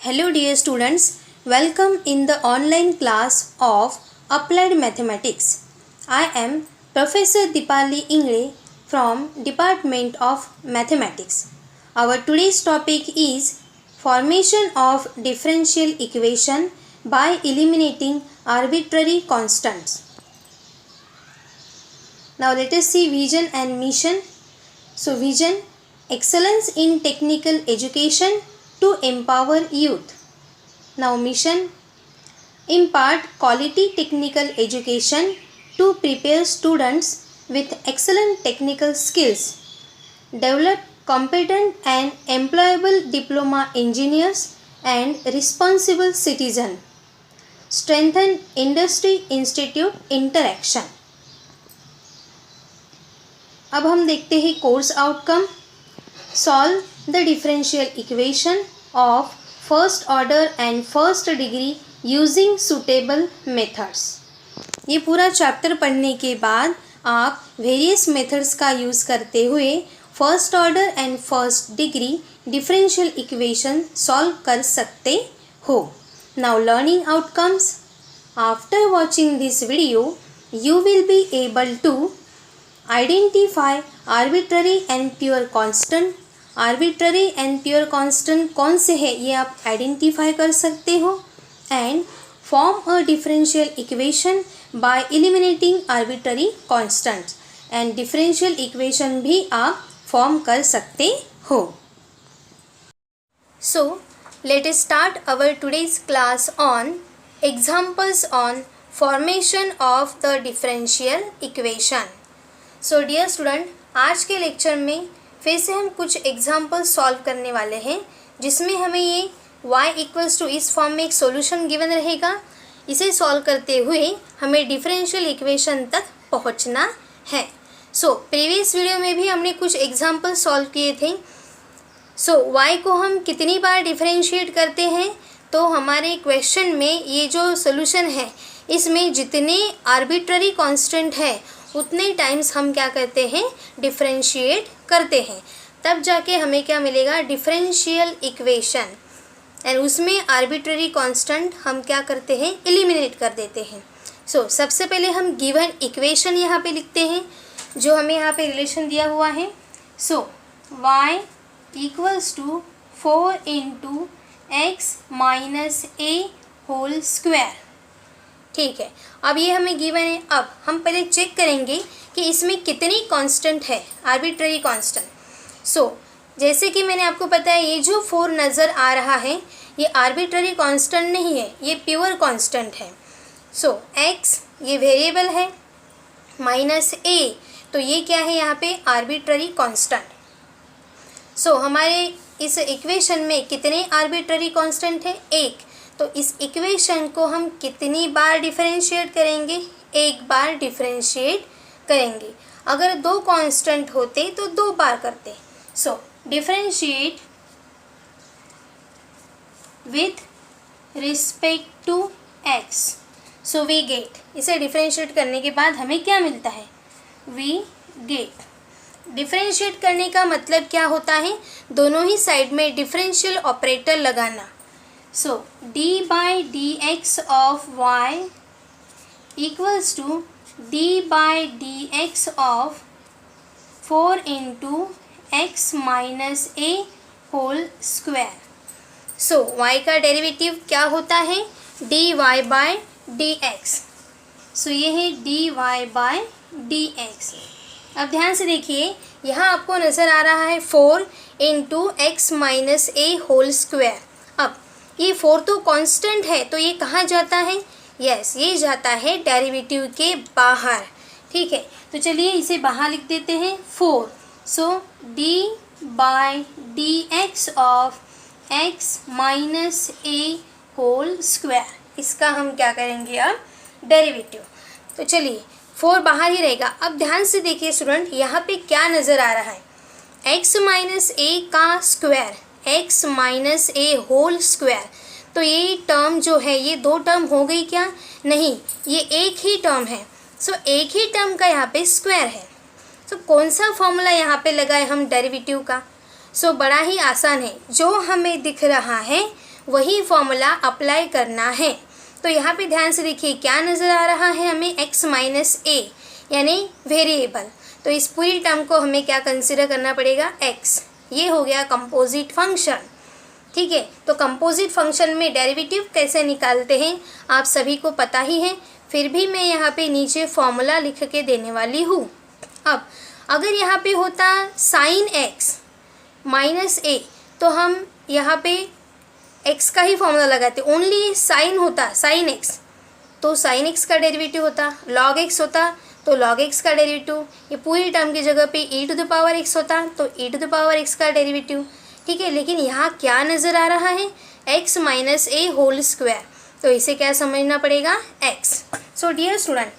Hello dear students, welcome in the online class of Applied Mathematics. I am Professor Dipali Ingre from Department of Mathematics. Our today's topic is formation of differential equation by eliminating arbitrary constants. Now let us see vision and mission. So vision, excellence in technical education to empower youth. Now mission, impart quality technical education to prepare students with excellent technical skills. Develop competent and employable diploma engineers and responsible citizen. Strengthen industry institute interaction. अब हम देखते हैं course outcome. Solve the differential equation of first order and first degree using suitable methods. ये पूरा chapter पढ़ने के बाद आप वेरियस मेथड्स का यूज़ करते हुए first order and first degree differential equation solve कर सकते हो. Now learning outcomes. After watching this video you will be able to identify arbitrary and pure constant. arbitrary and pure constant कौन से है ये आप आइडेंटिफाई कर सकते हो. And form a differential equation by eliminating arbitrary constants. And differential equation भी आप फॉर्म कर सकते हो. So let us start our today's class on examples on formation of the differential equation. So dear student, आज के lecture में फिर से हम कुछ एग्जाम्पल सॉल्व करने वाले हैं जिसमें हमें ये y इक्वल्स टू इस फॉर्म में एक सॉल्यूशन गिवन रहेगा. इसे सॉल्व करते हुए हमें डिफरेंशियल इक्वेशन तक पहुंचना है. सो प्रीवियस वीडियो में भी हमने कुछ एग्जाम्पल सॉल्व किए थे. सो y को हम कितनी बार डिफरेंशिएट करते हैं, तो हमारे क्वेश्चन में ये जो सॉल्यूशन है इसमें जितने आर्बिट्ररी कांस्टेंट है उतने टाइम्स हम क्या करते हैं, डिफरेंशिएट करते हैं. तब जाके हमें क्या मिलेगा, डिफरेंशियल इक्वेशन. एंड उसमें आर्बिट्ररी कांस्टेंट हम क्या करते हैं, एलिमिनेट कर देते हैं. सो सबसे पहले हम गिवन इक्वेशन यहाँ पे लिखते हैं जो हमें यहाँ पे रिलेशन दिया हुआ है. So y equals to 4 into x minus a whole square. ठीक है, अब ये हमें गिवन है. अब हम पहले चेक करेंगे कि इसमें कितनी कांस्टेंट है, आर्बिट्ररी कांस्टेंट. सो जैसे कि मैंने आपको बताया, ये जो 4 नज़र आ रहा है ये आर्बिट्ररी कांस्टेंट नहीं है, ये प्योर कांस्टेंट है. सो x ये वेरिएबल है, माइनस a तो ये क्या है यहाँ पे, आर्बिट्ररी कांस्टेंट. सो हमारे इस इक्वेशन में कितने आर्बिट्ररी कांस्टेंट है, 1. तो इस इक्वेशन को हम कितनी बार डिफरेंशिएट करेंगे, 1 बार डिफरेंशिएट करेंगे. अगर 2 कांस्टेंट होते तो 2 बार करते. So differentiate with respect to x. So we get, इसे डिफरेंशिएट करने के बाद हमें क्या मिलता है, वी गेट. डिफरेंशिएट करने का मतलब क्या होता है, दोनों ही साइड में डिफरेंशियल ऑपरेटर लगाना. So d by dx of y equals to d by dx of 4 into x minus a whole square. So y का डेरिवेटिव क्या होता है, dy by dx. So ये है dy by dx. अब ध्यान से देखिए, यहाँ आपको नज़र आ रहा है 4 into x minus a whole square. अब ये 4 तो कांस्टेंट है तो ये कहाँ जाता है, यस ये जाता है डेरिवेटिव के बाहर. ठीक है, तो चलिए इसे बाहर लिख देते हैं 4. So d by d x of x minus a whole square, इसका हम क्या करेंगे अब, डेरिवेटिव. तो चलिए 4 बाहर ही रहेगा. अब ध्यान से देखिए स्टूडेंट, यहाँ पे क्या नज़र आ रहा है, x माइनस ए का square, x minus a whole square. तो ये टर्म जो है ये 2 टर्म हो गई क्या, नहीं, ये एक ही टर्म है. सो एक ही टर्म का यहाँ पे स्क्वायर है. तो कौन सा फॉर्मूला यहाँ पे लगाए हम डेरिवेटिव का. सो बड़ा ही आसान है, जो हमें दिख रहा है वही फॉर्मूला अप्लाई करना है। तो यहाँ पे ध्यान से देखिए क्या नज़र आ रहा है हमें, x माइनस ए यानी वेरिएबल। तो इस पूरी टर्म को हमें क्या कंसिडर करना पड़ेगा, x। ये हो गया कंपोजिट फंक्शन। ठीक है, तो कंपोजिट फंक्शन में डेरिवेटिव कैसे निकालते हैं आप सभी को पता ही है, फिर भी मैं यहाँ पे नीचे फॉर्मूला लिख के देने वाली हूँ। अब अगर यहाँ पे होता साइन x माइनस ए तो हम यहाँ पे x का ही फॉर्मूला लगाते, ओनली साइन होता साइन x तो साइन x का डेरिवेटिव होता, लॉग x होता तो लॉग x का डेरिवेटिव, ये पूरी टर्म की जगह पे e to the power x होता तो e to the power x का डेरिवेटिव। ठीक है, लेकिन यहाँ क्या नज़र आ रहा है, x minus a whole square, तो इसे क्या समझना पड़ेगा, x। So dear student,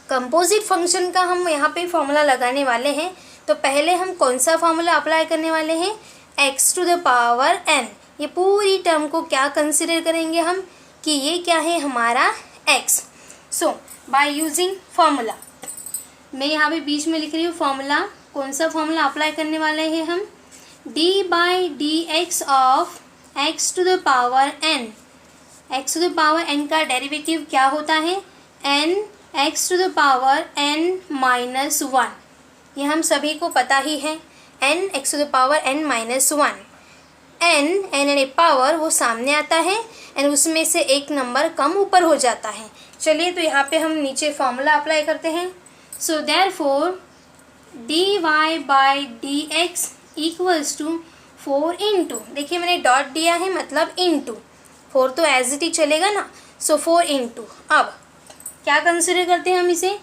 composite function का हम यहाँ पे फॉर्मूला लगाने वाले हैं। तो पहले हम कौन सा फॉर्मूला अप्लाई करने वाले हैं, x to the power n। ये पूरी टर्म को क्या कंसिडर करेंगे हम कि ये क्या है हमारा x। सो बाय यूजिंग फॉर्मूला, मैं यहाँ पे बीच में लिख रही हूँ फॉर्मूला। कौन सा फॉर्मूला अप्लाई करने वाले हैं हम, d by D x of x to the power n। x to the power n का डेरिवेटिव क्या होता है, n x to the power n minus 1। ये हम सभी को पता ही है, n x to the power n minus 1। n and power वो सामने आता है एंड उसमें से एक नंबर कम ऊपर हो जाता है। चलिए तो यहाँ पे हम नीचे फॉर्मूला अप्लाई करते हैं। So therefore D Y by D x equals to 4 into, देखिए मैंने डॉट दिया है मतलब इंटू, 4 तो एज इट ही चलेगा ना, सो 4 इंटू। अब क्या कंसिडर करते हैं हम इसे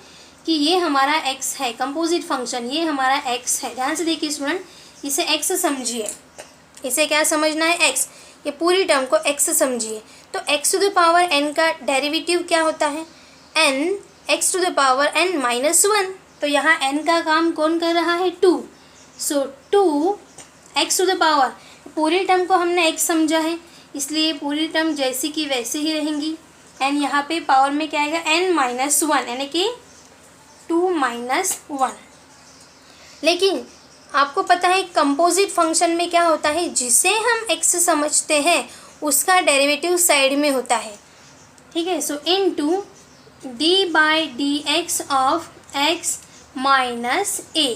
कि ये हमारा x है, कंपोजिट फंक्शन ये हमारा x है। ध्यान से देखिए स्टूडेंट, इसे x समझिए, इसे क्या समझना है, x। ये पूरी टर्म को x समझिए। तो x to the power n का डेरिवेटिव क्या होता है, n x to the power n minus 1। तो यहाँ n का काम कौन कर रहा है, 2। सो 2 x टू द पावर, पूरी टर्म को हमने x समझा है इसलिए पूरी टर्म जैसी की वैसे ही रहेंगी। एन यहाँ पे पावर में क्या आएगा, n माइनस 1 यानी कि 2 माइनस 1। लेकिन आपको पता है कंपोजिट फंक्शन में क्या होता है, जिसे हम x समझते हैं उसका डेरिवेटिव साइड में होता है। ठीक है, so into D by D x of x minus A,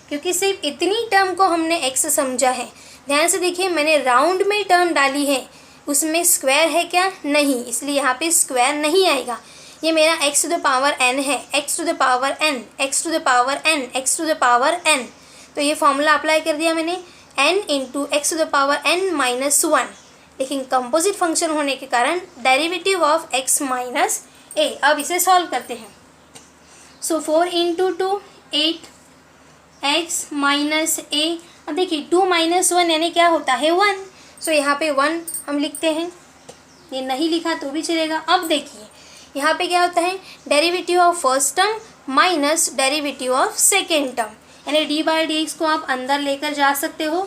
क्योंकि सिर्फ इतनी टर्म को हमने x समझा है। ध्यान से देखिए मैंने राउंड में टर्म डाली है, उसमें स्क्वायर है क्या, नहीं, इसलिए यहाँ पे स्क्वायर नहीं आएगा। ये मेरा x to the power n है, x to the power n, x to the power n, x to the power n। तो ये फॉर्मूला अप्लाई कर दिया मैंने, n into x to the power n minus 1। लेकिन कंपोजिट फंक्शन होने के कारण derivative of x minus a। अब इसे सॉल्व करते हैं। So 4 into 2 8 x minus a। अब देखिए 2 माइनस 1 यानी क्या होता है, 1। सो यहाँ पे 1 हम लिखते हैं, ये नहीं लिखा तो भी चलेगा। अब देखिए यहाँ पे क्या होता है, derivative of first term minus derivative of second term, यानी डी बाई डी एक्स को आप अंदर लेकर जा सकते हो।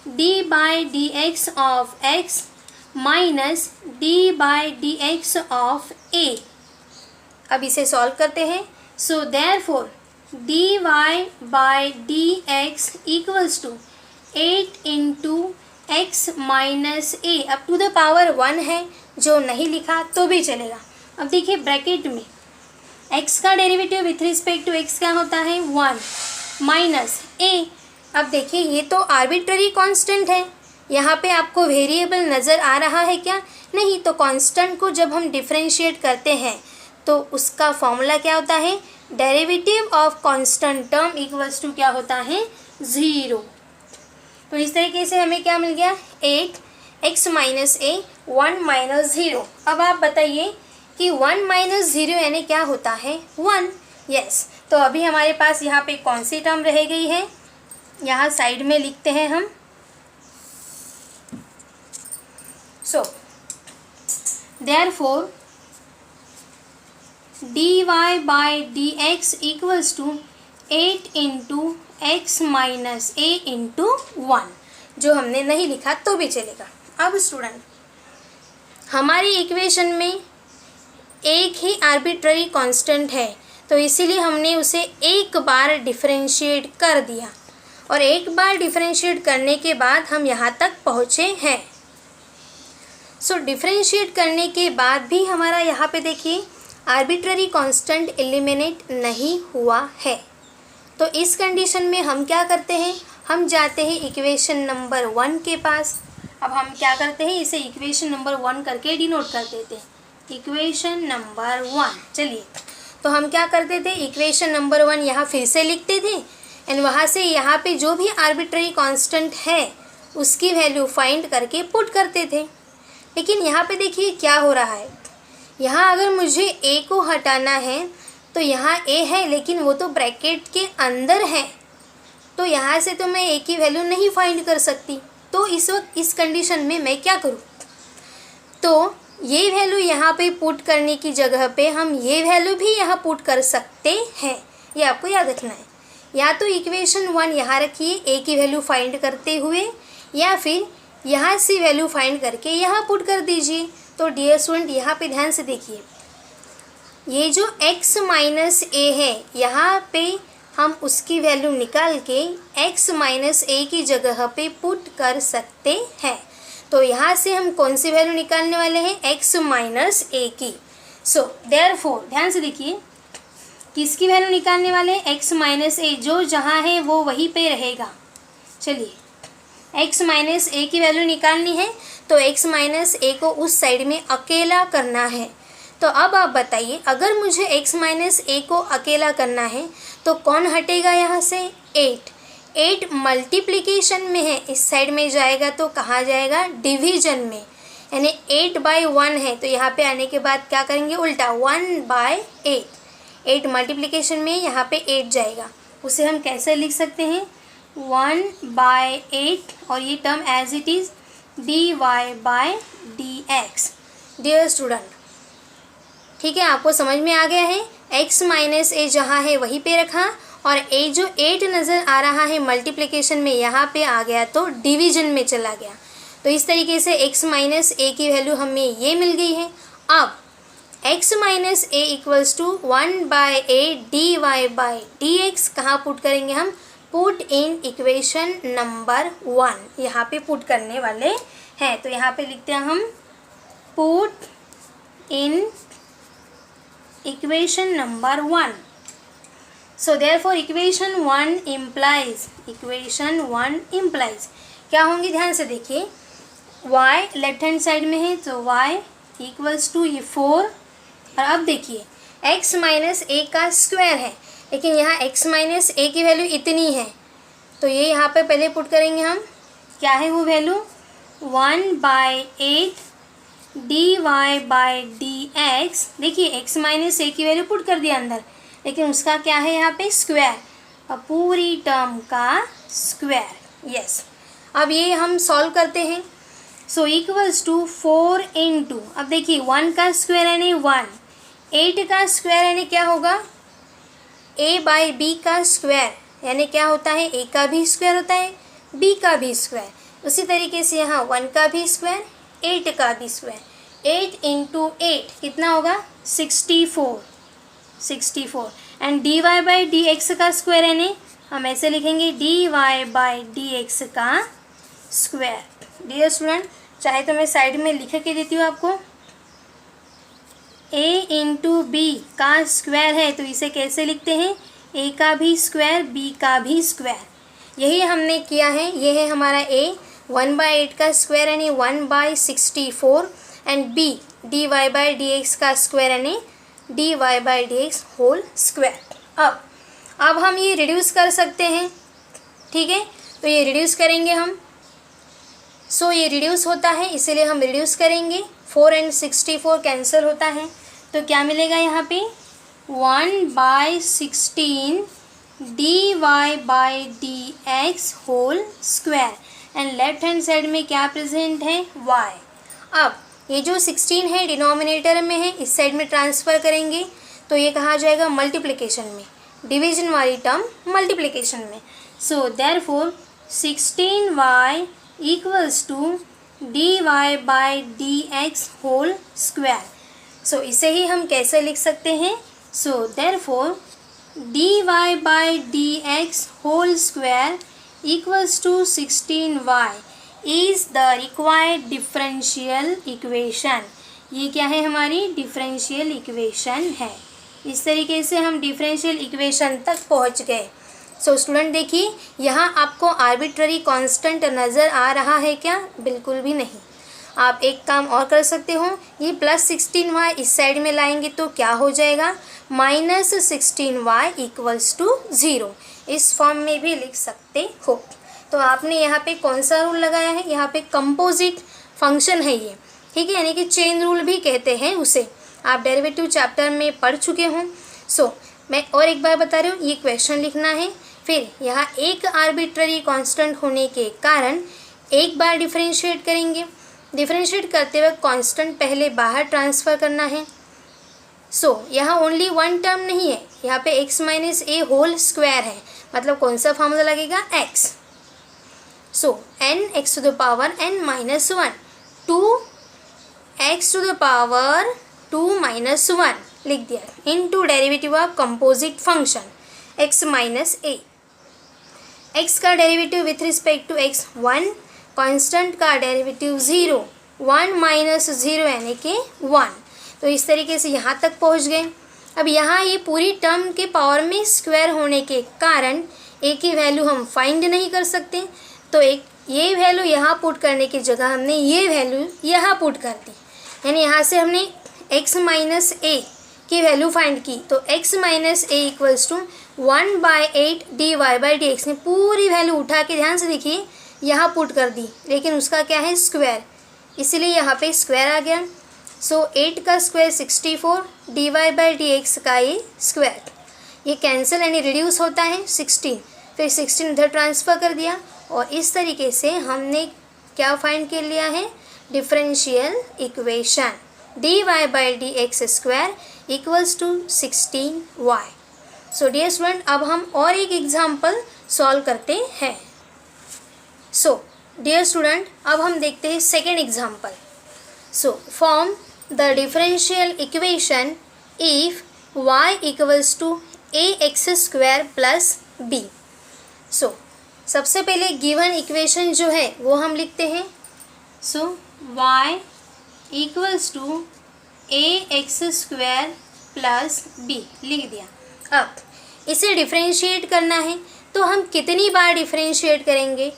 D by D x of x minus D by D x of A. अब इसे सॉल्व करते हैं। So therefore D Y by D x equals to 8 into x minus A. अब टू द पावर 1 है, जो नहीं लिखा तो भी चलेगा। अब देखिए ब्रैकेट में x का derivative with respect to x क्या होता है, 1 माइनस a। अब देखिए ये तो आर्बिट्ररी कांस्टेंट है, यहाँ पे आपको वेरिएबल नज़र आ रहा है क्या, नहीं। तो कांस्टेंट को जब हम डिफरेंशिएट करते हैं तो उसका फॉर्मूला क्या होता है, derivative of constant term equals to क्या होता है, 0। तो इस तरीके से हमें क्या मिल गया, 8x माइनस a 1 माइनस 0। अब आप बताइए कि 1 माइनस 0 यानी क्या होता है, 1। यस, तो अभी हमारे पास यहाँ पे कौन सी टर्म रह गई है, यहाँ साइड में लिखते हैं हम। So therefore D Y by D x equals to 8 into x minus a into 1, जो हमने नहीं लिखा तो भी चलेगा। अब स्टूडेंट हमारी इक्वेशन में एक ही आर्बिट्ररी कांस्टेंट है, तो इसीलिए हमने उसे एक बार डिफरेंशिएट कर दिया और एक बार डिफरेंशिएट करने के बाद हम यहाँ तक पहुँचे हैं। सो डिफरेंशिएट करने के बाद भी हमारा यहाँ पे देखिए आर्बिट्ररी कांस्टेंट एलिमिनेट नहीं हुआ है। तो इस कंडीशन में हम क्या करते हैं, हम जाते हैं इक्वेशन नंबर 1 के पास। अब हम क्या करते हैं, इसे इक्वेशन नंबर 1 करके डिनोट कर देते हैं, इक्वेशन नंबर 1। चलिए, तो हम क्या करते थे, इक्वेशन नंबर 1 यहाँ फिर से लिखते थे एंड वहाँ से यहाँ पे जो भी आर्बिट्ररी कांस्टेंट है उसकी वैल्यू फाइंड करके पुट करते थे। लेकिन यहाँ पे देखिए क्या हो रहा है, यहाँ अगर मुझे a को हटाना है तो यहाँ a है लेकिन वो तो ब्रैकेट के अंदर है, तो यहाँ से तो मैं a की वैल्यू नहीं फाइंड कर सकती। तो इस वक्त इस कंडीशन में मैं क्या करूँ, तो ये वैल्यू यहाँ पे पुट करने की जगह पे हम ये वैल्यू भी यहाँ पुट कर सकते हैं, ये आपको याद रखना है। या तो इक्वेशन 1 यहाँ रखिए a की वैल्यू फाइंड करते हुए, या फिर यहाँ से वैल्यू फाइंड करके यहाँ पुट कर दीजिए। तो डियर स्टूडेंट यहाँ पे ध्यान से देखिए, ये जो x माइनस a है यहाँ पे हम उसकी वैल्यू निकाल के x माइनस a की जगह पे पुट कर सकते हैं। तो यहाँ से हम कौन सी वैल्यू निकालने वाले हैं, x माइनस a की। सो देयरफॉर ध्यान से देखिए, किसकी वैल्यू निकालने वाले हैं, x माइनस a, जो जहाँ है वो वहीं पे रहेगा। चलिए, x माइनस a की वैल्यू निकालनी है तो x माइनस a को उस साइड में अकेला करना है। तो अब आप बताइए, अगर मुझे x माइनस a को अकेला करना है तो कौन हटेगा यहाँ से, 8 मल्टीप्लिकेशन में है, इस साइड में जाएगा तो कहाँ जाएगा, डिवीजन में, यानी 8/1 है तो यहाँ पे आने के बाद क्या करेंगे, उल्टा 1/8। 8 मल्टीप्लिकेशन में यहाँ पे 8 जाएगा, उसे हम कैसे लिख सकते हैं, 1/8 और ये term as it is dy/dx। Dear student, ठीक है, आपको समझ में आ गया है। x माइनस a जहाँ है वहीं पे रखा और a जो 8 नज़र आ रहा है मल्टीप्लिकेशन में यहाँ पे आ गया तो डिवीजन में चला गया। तो इस तरीके से x माइनस a की वैल्यू हमें ये मिल गई है। अब x minus a equals to 1/8 dy/dx कहाँ पुट करेंगे हम, पुट इन इक्वेशन नंबर 1, यहाँ पे पुट करने वाले हैं। तो यहाँ पे लिखते हैं हम put in equation number 1। So therefore equation 1 implies क्या होंगी, ध्यान से देखिए, y लेफ्ट हैंड साइड में है तो y इक्वल्स टू ये 4। और अब देखिए x माइनस a का स्क्वायर है, लेकिन यहाँ x माइनस a की वैल्यू इतनी है तो ये यहाँ पे पहले पुट करेंगे हम, क्या है वो वैल्यू, 1/8 dy/dx। देखिए x माइनस a की वैल्यू पुट कर दिया अंदर, लेकिन उसका क्या है यहाँ पे, स्क्वायर, और पूरी टर्म का स्क्वायर। यस, अब ये हम सॉल्व करते हैं। सो इक्वल्स टू 4 × अब देखिए 1 का स्क्वायर यानी 1, 8 का स्क्वायर यानी क्या होगा, a/b का स्क्वायर, यानी क्या होता है, a का भी स्क्वायर होता है, b का भी स्क्वायर। उसी तरीके से यहाँ 1 का भी स्क्वायर, 8 का भी स्क्वायर। 8 × 8 कितना होगा, 64 एंड dy/dx का स्क्वायर यानी हम ऐसे लिखेंगे dy/dx का स्क्वायर। डियर स्टूडेंट, चाहे तो मैं साइड में लिख के देती हूँ आपको, a × b का स्क्वायर है तो इसे कैसे लिखते हैं, a का भी स्क्वायर b का भी स्क्वायर। यही हमने किया है, ये है हमारा a 1/8 का स्क्वायर यानी 1/64 एंड b dy/dx का स्क्वायर यानी dy/dx होल स्क्वायर। अब हम ये रिड्यूस कर सकते हैं, ठीक है, तो ये रिड्यूस करेंगे हम। सो ये रिड्यूस होता है इसीलिए हम रिड्यूस करेंगे, 4 एंड 64 कैंसिल होता है तो क्या मिलेगा यहाँ पे, 1/16 dy/dx whole square and left hand side में क्या प्रेजेंट है, y। अब ये जो 16 है डिनोमिनेटर में है, इस साइड में ट्रांसफ़र करेंगे तो ये कहाँ जाएगा, मल्टीप्लिकेशन में, डिवीजन वाली टर्म मल्टीप्लिकेशन में। So therefore 16y equals to dy/dx whole square. So इसे ही हम कैसे लिख सकते हैं, so therefore dy/dx whole square equals to 16y is the required differential equation. ये क्या है, हमारी डिफरेंशियल इक्वेशन है। इस तरीके से हम डिफरेंशियल इक्वेशन तक पहुंच गए। सो स्टूडेंट देखिए, यहाँ आपको आर्बिट्ररी कांस्टेंट नज़र आ रहा है क्या? बिल्कुल भी नहीं। आप एक काम और कर सकते हो, ये +16y इस साइड में लाएंगे तो क्या हो जाएगा, -16y = 0। इस फॉर्म में भी लिख सकते हो। तो आपने यहाँ पे कौन सा रूल लगाया है, यहाँ पे कंपोजिट फंक्शन है ये, ठीक है, यानी कि चेन रूल भी कहते हैं उसे। आप डेरिवेटिव चैप्टर में पढ़ चुके हों। सो मैं और एक बार बता रही हूँ, ये क्वेश्चन लिखना है, फिर यहाँ एक आर्बिट्ररी कांस्टेंट होने के कारण एक बार डिफरेंशिएट करेंगे। डिफरेंशिएट करते वक्त कांस्टेंट पहले बाहर ट्रांसफ़र करना है। यहाँ ओनली वन टर्म नहीं है, यहाँ पे x - a होल स्क्वायर है, मतलब कौन सा फार्मूला लगेगा, x। nx⁴ n-1 2x⁴ 2 - 1 लिख दिया into derivative of composite function x - a। x का derivative with respect to x 1, constant का डेरिवेटिव 0, 1 - 0 यानी कि 1। तो इस तरीके से यहाँ तक पहुँच गए। अब यहाँ ये पूरी टर्म के पावर में स्क्वायर होने के कारण एक ही वैल्यू हम फाइंड नहीं कर सकते, तो एक ये वैल्यू यहाँ पुट करने की जगह हमने ये वैल्यू यहाँ पुट कर दी, यानी यहाँ से हमने x - a की वैल्यू फाइंड की। तो x - a = 1/8 dy/dx ने पूरी वैल्यू उठा के ध्यान से देखिए यहाँ पुट कर दी, लेकिन उसका क्या है, स्क्वायर, इसीलिए यहाँ पे स्क्वायर आ गया। 8 का स्क्वायर 64, dy/dx का ये स्क्वायर, ये कैंसिल यानी रिड्यूस होता है 16, फिर 16 इधर ट्रांसफ़र कर दिया, और इस तरीके से हमने क्या फाइंड कर लिया है, differential equation dy/dx² = 16y। So dear student, अब हम और एक एग्जाम्पल सॉल्व करते हैं। डियर स्टूडेंट, अब हम देखते हैं second example. Form the differential equation if y = ax² + b। सबसे पहले गिवन इक्वेशन जो है वो हम लिखते हैं। y = ax² + b लिख दिया। अब इसे डिफरेंशिएट करना है, तो हम कितनी बार डिफरेंशिएट करेंगे,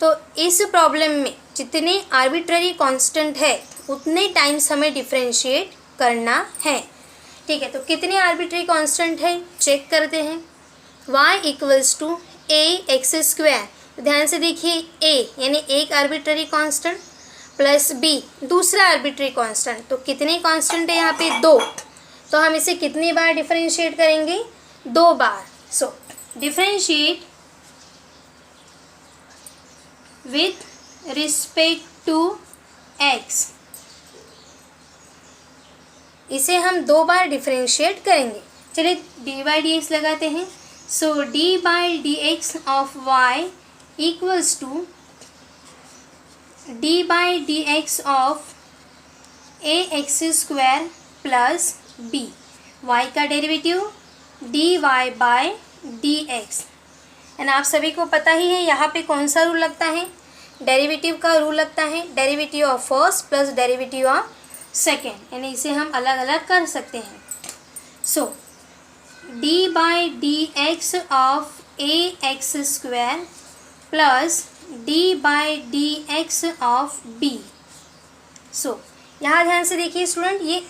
तो इस प्रॉब्लम में जितने आर्बिट्ररी कांस्टेंट है उतने टाइम्स हमें डिफरेंशिएट करना है, ठीक है। तो कितने आर्बिट्ररी कांस्टेंट है चेक करते हैं। y = ax², ध्यान से देखिए, a यानी एक आर्बिट्ररी कांस्टेंट प्लस b दूसरा आर्बिट्ररी कांस्टेंट, तो कितने कांस्टेंट है यहाँ पे, 2। तो हम इसे कितनी बार डिफरेंशिएट करेंगे, 2 बार। Differentiate with respect to x, इसे हम 2 बार डिफरेंशिएट करेंगे। चलिए dy/dx लगाते हैं। dy/dx of y = dy/dx of ax² + b। y का डेरिवेटिव dy/dx, एंड आप सभी को पता ही है यहाँ पे कौन सा रूल लगता है, डेरिवेटिव का रूल लगता है, derivative of first plus derivative of second, यानी इसे हम अलग अलग कर सकते हैं। dy/dx of ax² + dy/dx of b। यहाँ ध्यान से देखिए स्टूडेंट, ये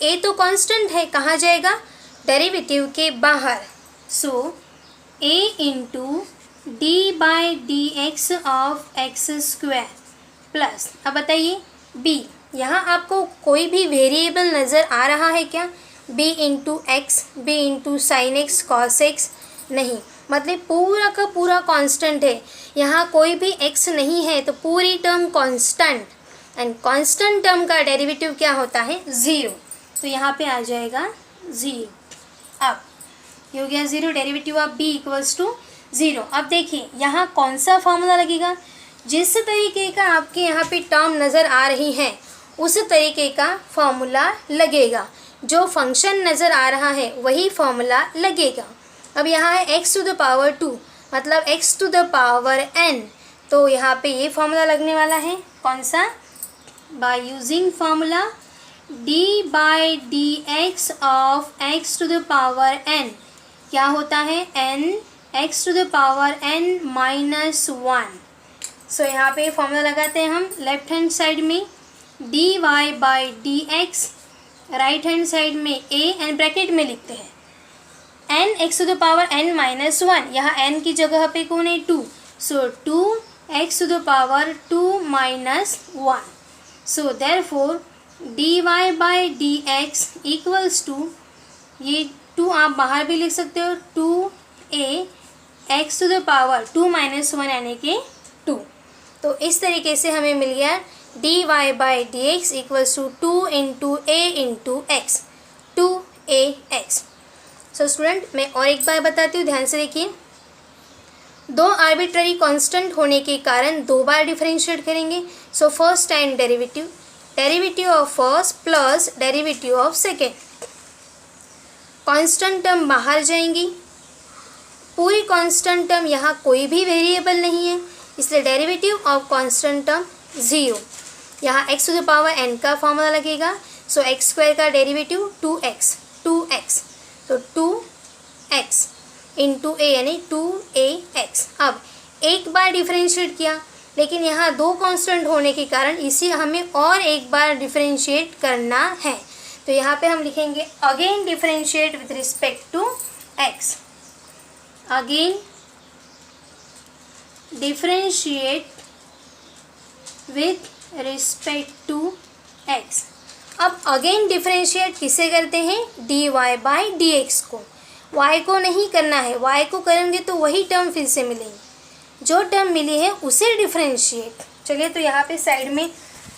a तो कांस्टेंट है, कहाँ जाएगा, डेरिवेटिव के बाहर। a × dy/dx of x² plus, अब बताइए b, यहाँ आपको कोई भी वेरिएबल नज़र आ रहा है क्या, b × x, b × sin x cos x, नहीं, मतलब पूरा का पूरा कांस्टेंट है, यहाँ कोई भी x नहीं है, तो पूरी term constant, and constant term का डेरिवेटिव क्या होता है, 0, तो यहाँ पे आ जाएगा 0। अब ये हो गया 0, डेरिवेटिव ऑफ b = 0। अब देखिए यहाँ कौन सा फॉर्मूला लगेगा, जिस तरीके का आपके यहाँ पे टर्म नज़र आ रही है उस तरीके का फॉर्मूला लगेगा, जो फंक्शन नज़र आ रहा है वही फॉर्मूला लगेगा। अब यहाँ है x⁴, मतलब x⁴n तो यहाँ पे ये फॉर्मूला लगने वाला है, कौन सा, by using formula d by D x of x to the power n, क्या होता है, n x to the power n minus 1। So यहाँ पे फॉर्मूला लगाते हैं हम लेफ्ट हैंड साइड में d Y by D x, right hand side में a एंड ब्रैकेट में लिखते हैं n x to the power n minus 1, यहाँ n की जगह पे कौन है, 2, सो 2x to the power 2 minus 1। So therefore D Y by D x equals to, ये 2 आप बाहर भी लिख सकते हो, 2a x to the power 2 minus 1 यानी कि 2। तो इस तरीके से हमें मिल गया d Y by D x equals to 2 into a into x, 2ax। So student, मैं और एक बार बताती हूँ, ध्यान से देखिए। दो आर्बिट्ररी कांस्टेंट होने के कारण दो बार डिफरेंशिएट करेंगे। So first time derivative, derivative of first plus derivative of second, constant term बाहर जाएंगी, पूरी कांस्टेंट टर्म, यहाँ कोई भी वेरिएबल नहीं है, इसलिए डेरिवेटिव ऑफ कांस्टेंट टर्म 0। यहाँ x to the power n का फॉर्मूला लगेगा, सो x स्क्वायर का डेरिवेटिव 2x, तो 2x इंटू a यानी 2ax। अब एक बार डिफरेंशिएट किया, लेकिन यहाँ दो कांस्टेंट होने के कारण इसे हमें और एक बार डिफरेंशिएट करना है। तो यहाँ पे हम लिखेंगे again differentiate with respect to x, again differentiate with respect to x। अब अगेन डिफरेंशिएट किसे करते हैं, d Y by D x को, y को नहीं करना है, y को करेंगे तो वही टर्म फिर से मिलेंगे, जो टर्म मिली है उसे डिफरेंशिएट। चलिए तो यहाँ पे साइड में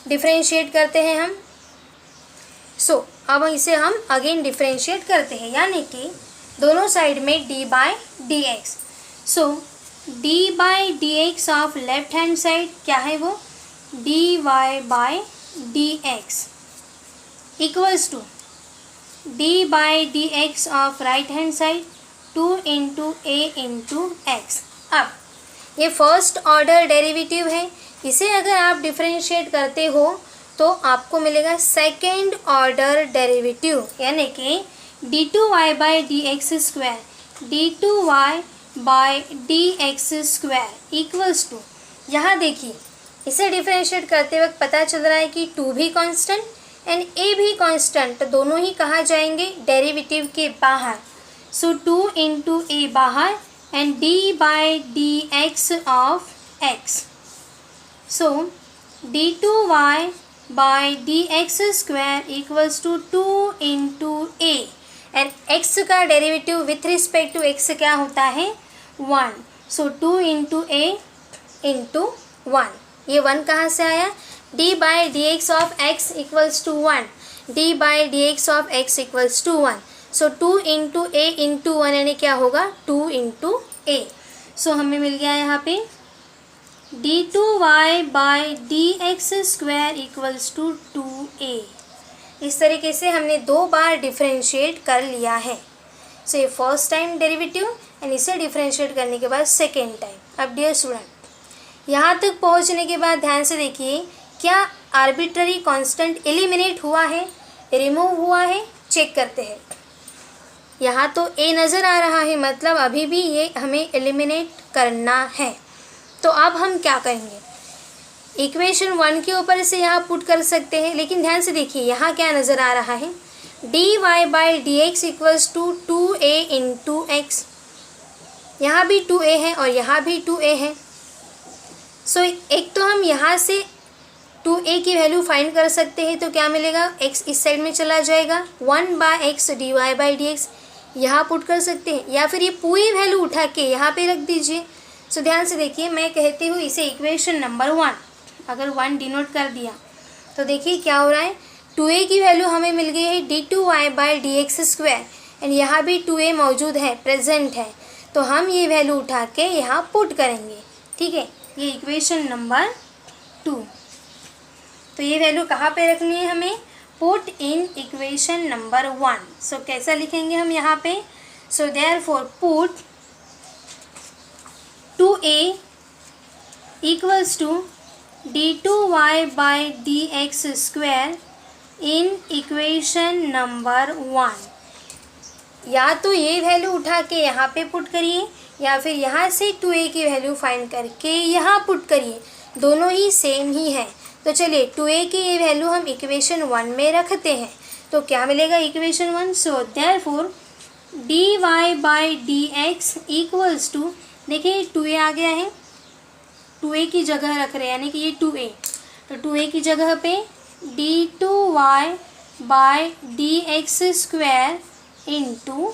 डिफरेंशिएट करते हैं हम। सो अब इसे हम अगेन डिफरेंशिएट करते हैं, यानी कि दोनों साइड में d by D x. So d by D x of left hand side क्या है वो, d Y by D x equals to d by D x of right hand side 2 into a into x. अब ये first order derivative है, इसे अगर आप differentiate करते हो तो आपको मिलेगा सेकेंड ऑर्डर डेरिवेटिव, यानी कि d two y by D x square, d two y by D x square equals to, यहाँ देखिए इसे डिफरेंशिएट करते वक्त पता चल रहा है कि 2 भी कांस्टेंट एंड a भी कांस्टेंट, तो दोनों ही कहाँ जाएंगे, डेरिवेटिव के बाहर। सो 2 इंटू ए बाहर and d by D x of x। So d two y by D x square equals to 2 into a and x का derivative with respect to x क्या होता है, 1। सो 2 इंटू ए इंटू 1, ये 1 कहाँ से आया, d by D x of x equals to 1, d by D x of x equals to 1। So 2 into a into 1 यानी क्या होगा, 2 इंटू ए। सो हमें मिल गया यहाँ पे d two y by D x square equals to 2a। इस तरीके से हमने 2 बार डिफरेंशिएट कर लिया है। सो ये फर्स्ट टाइम डेरिवेटिव एंड इसे डिफरेंशिएट करने के बाद सेकेंड टाइम। अब डियर स्टूडेंट, यहाँ तक पहुँचने के बाद ध्यान से देखिए, क्या आर्बिट्ररी कांस्टेंट एलिमिनेट हुआ है, रिमूव हुआ है, चेक करते हैं। यहाँ तो a नज़र आ रहा है, मतलब अभी भी ये हमें एलिमिनेट करना है। तो अब हम क्या करेंगे, इक्वेशन 1 के ऊपर से यहाँ पुट कर सकते हैं, लेकिन ध्यान से देखिए यहाँ क्या नज़र आ रहा है, d Y by D x equals to 2a into x, यहाँ भी 2a है और यहाँ भी 2a है। सो एक तो हम यहाँ से 2a की वैल्यू फाइंड कर सकते हैं, तो क्या मिलेगा, x इस साइड में चला जाएगा, 1 by x d Y by D x यहाँ पुट कर सकते हैं, या फिर ये पूरी वैल्यू उठा के यहाँ पे रख दीजिए। सो ध्यान से देखिए, मैं कहती हूँ इसे इक्वेशन नंबर 1, अगर 1 डिनोट कर दिया तो देखिए क्या हो रहा है, 2a की वैल्यू हमें मिल गई है d two y by D x square and यहाँ भी 2a मौजूद है, प्रेजेंट है, तो हम ये वैल्यू उठा के यहाँ पुट करेंगे। ठीक है, ये इक्वेशन नंबर 2। तो ये वैल्यू कहाँ पे रखनी है हमें, पुट इन इक्वेशन नंबर 1। सो कैसा लिखेंगे हम यहाँ पे, so therefore put 2a equals to d2y by dx square in equation number 1। या तो ये वैल्यू उठा के यहाँ पे पुट करिए या फिर यहाँ से 2a की वैल्यू फाइंड करके यहाँ पुट करिए, दोनों ही सेम ही है। तो चलिए 2a की ये वैल्यू हम इक्वेशन 1 में रखते हैं, तो क्या मिलेगा equation 1। So therefore dy by dx equals to, देखिए 2a आ गया है, 2a की जगह रख रहे हैं यानी कि ये 2a, तो 2a की जगह पे d2y by dx square into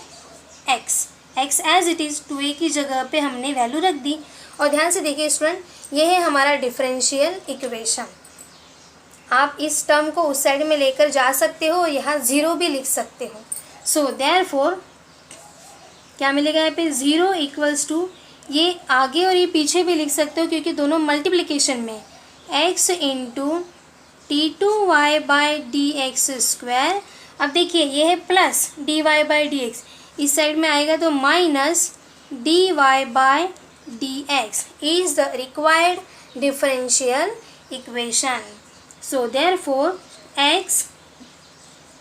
x, x as it is 2a की जगह पे हमने वैल्यू रख दी। और ध्यान से देखिए स्टूडेंट, ये है हमारा डिफरेंशियल इक्वेशन। आप इस टर्म को उस साइड में लेकर जा सकते हो, यहाँ ज़ीरो भी लिख सकते हो। सो देयरफॉर क्या मिलेगा यहाँ पे, ज़ीरो इक्वल्स टू, ये आगे और ये पीछे भी लिख सकते हो क्योंकि दोनों मल्टीप्लिकेशन में, x into d2y by D x square. अब देखिए ये है plus dy by D x, इस साइड में आएगा तो minus dy by dx is the required differential equation. So therefore x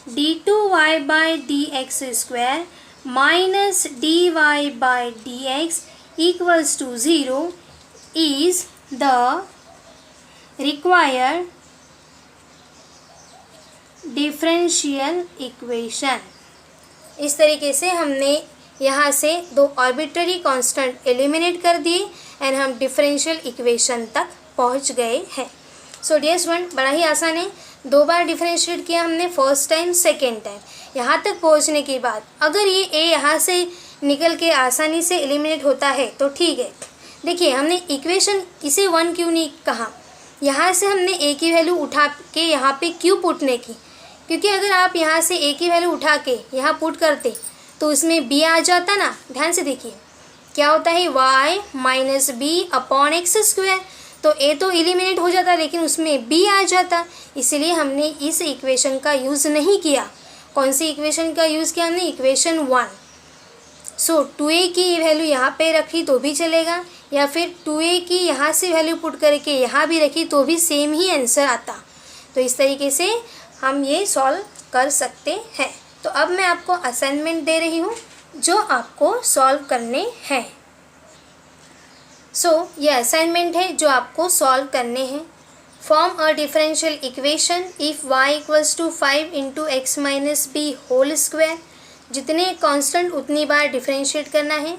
d2y by dx square minus dy by dx equals to 0 is the required differential equation। इस तरीके से हमने यहाँ से दो आर्बिट्ररी कांस्टेंट एलिमिनेट कर दिए एंड हम डिफरेंशियल इक्वेशन तक पहुँच गए हैं। सो डियर स्टूडेंट, बड़ा ही आसान है, 2 बार डिफरेंशिएट किया हमने, फर्स्ट टाइम सेकेंड टाइम। यहाँ तक पहुँचने के बाद अगर ये a यहाँ से निकल के आसानी से एलिमिनेट होता है तो ठीक है। देखिए हमने इक्वेशन इसे 1 क्यों नहीं कहा, यहाँ से हमने a की वैल्यू उठा के यहाँ पे क्यों पुटने की, क्योंकि अगर आप यहाँ से a की वैल्यू उठा के यहाँ पुट करते तो उसमें b आ जाता ना। ध्यान से देखिए क्या होता है, y minus b upon x square, तो a तो एलिमिनेट हो जाता लेकिन उसमें b आ जाता, इसीलिए हमने इस इक्वेशन का यूज़ नहीं किया। कौन सी इक्वेशन का यूज़ किया हमने, इक्वेशन 1। सो 2a की वैल्यू यहाँ पे रखी तो भी चलेगा, या फिर 2a की यहाँ से वैल्यू पुट करके यहाँ भी रखी तो भी सेम ही आंसर आता। तो इस तरीके से हम ये सॉल्व कर सकते हैं। तो अब मैं आपको असाइनमेंट दे रही हूँ जो आपको सॉल्व करने हैं। सो ये असाइनमेंट है जो आपको सॉल्व करने हैं। Form a differential equation if y equals to 5 into x minus b whole square, जितने कांस्टेंट उतनी बार डिफरेंशिएट करना है।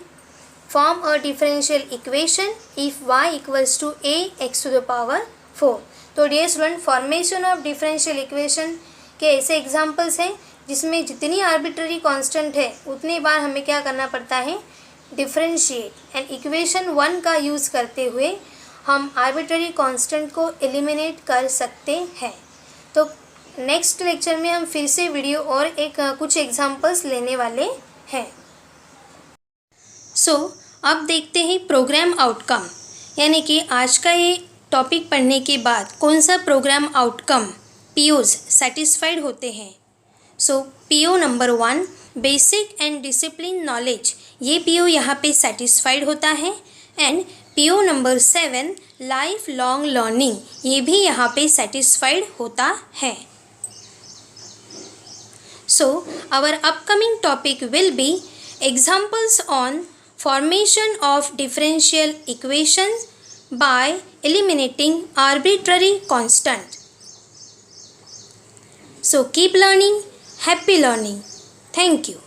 Form a differential equation if y equals to a x to the power 4। तो dear student, formation of differential equation के ऐसे examples हैं जिसमें जितनी आर्बिट्ररी कांस्टेंट है उतनी बार हमें क्या करना पड़ता है, डिफरेंशिएट। एंड इक्वेशन 1 का यूज़ करते हुए हम आर्बिट्ररी कांस्टेंट को एलिमिनेट कर सकते हैं। तो नेक्स्ट लेक्चर में हम फिर से वीडियो और कुछ एग्जांपल्स लेने वाले हैं। सो अब देखते हैं प्रोग्राम आउटकम, यानी कि आज का ये टॉपिक पढ़ने के बाद कौन सा प्रोग्राम आउटकम पीओज सेटिस्फाइड होते हैं। So PO number 1 basic and discipline knowledge, ये पीओ यहाँ पे सेटिस्फाइड होता है। And PO number 7 life long learning, ये भी यहाँ पे सेटिस्फाइड होता है। So our upcoming topic will be examples on formation of differential equations by eliminating arbitrary constant. So keep learning, happy learning. Thank you.